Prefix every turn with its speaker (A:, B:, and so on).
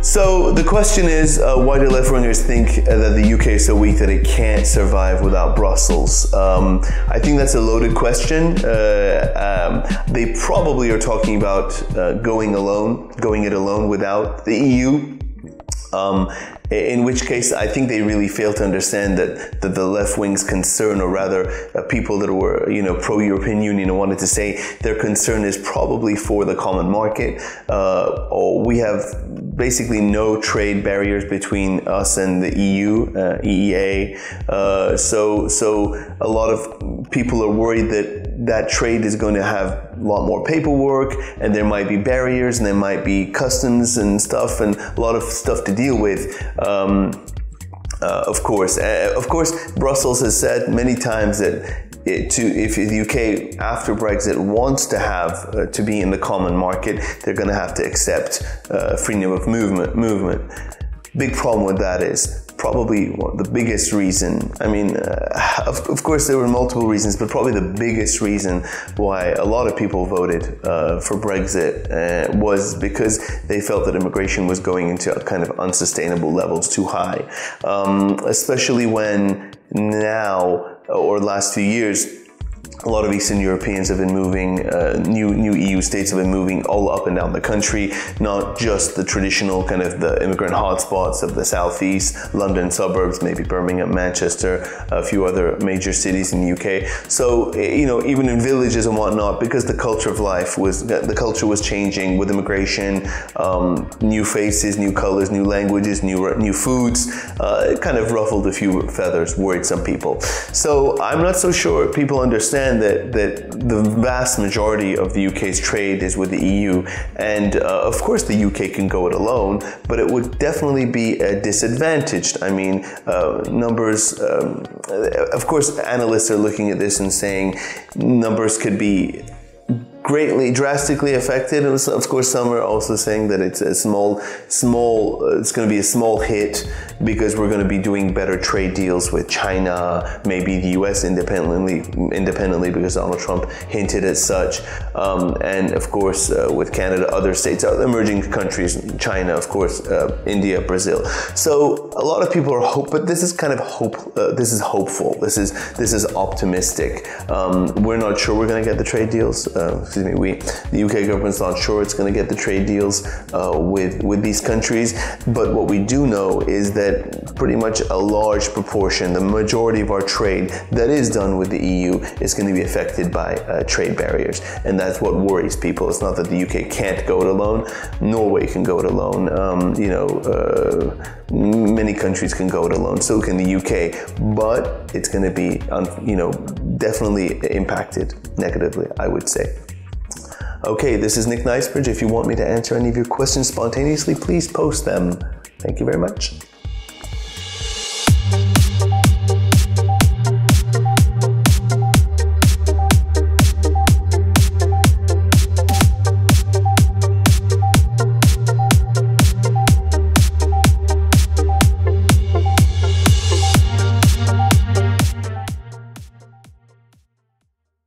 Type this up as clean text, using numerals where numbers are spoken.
A: So the question is, why do left-wingers think that the UK is so weak that it can't survive without Brussels? I think that's a loaded question. They probably are talking about going it alone without the EU. In which case, I think they really fail to understand that the left wing's concern, or rather people that were, pro-European Union wanted to say their concern is probably for the common market. We have basically no trade barriers between us and the EU, EEA. So a lot of people are worried that trade is going to have a lot more paperwork, and there might be barriers, and there might be customs and stuff, and a lot of stuff to deal with. Of course, Brussels has said many times that if the UK after Brexit wants to have to be in the common market, they're going to have to accept freedom of movement. Big problem with that is probably the biggest reason. I mean, of course there were multiple reasons, but probably the biggest reason why a lot of people voted for Brexit was because they felt that immigration was going into a kind of unsustainable levels, too high. Especially when now, or last few years, a lot of Eastern Europeans have been moving, new EU states have been moving all up and down the country, not just the traditional kind of the immigrant hotspots of the southeast, London suburbs, maybe Birmingham, Manchester, a few other major cities in the UK. So, even in villages and whatnot, because the culture was changing with immigration, new faces, new colors, new languages, new foods, it kind of ruffled a few feathers, worried some people. So I'm not so sure people understand that the vast majority of the UK's trade is with the EU, and of course the UK can go it alone, but it would definitely be disadvantaged. I mean, numbers, of course analysts are looking at this and saying numbers could be drastically affected, and of course some are also saying that it's a it's going to be a small hit because we're going to be doing better trade deals with China, maybe the US independently because Donald Trump hinted as such, and of course with Canada, other states, emerging countries, China, of course, India, Brazil. So a lot of people are but this is kind of this is hopeful. This is optimistic. We're not sure we're going to get the trade deals. The UK government's not sure it's going to get the trade deals with these countries, but what we do know is that pretty much a large proportion, the majority of our trade that is done with the EU is going to be affected by trade barriers, and that's what worries people. It's not that the UK can't go it alone. Norway can go it alone. Many countries can go it alone. So can the UK, but it's going to be, definitely impacted negatively, I would say. Okay, this is Nick Nicebridge. If you want me to answer any of your questions spontaneously, please post them. Thank you very much.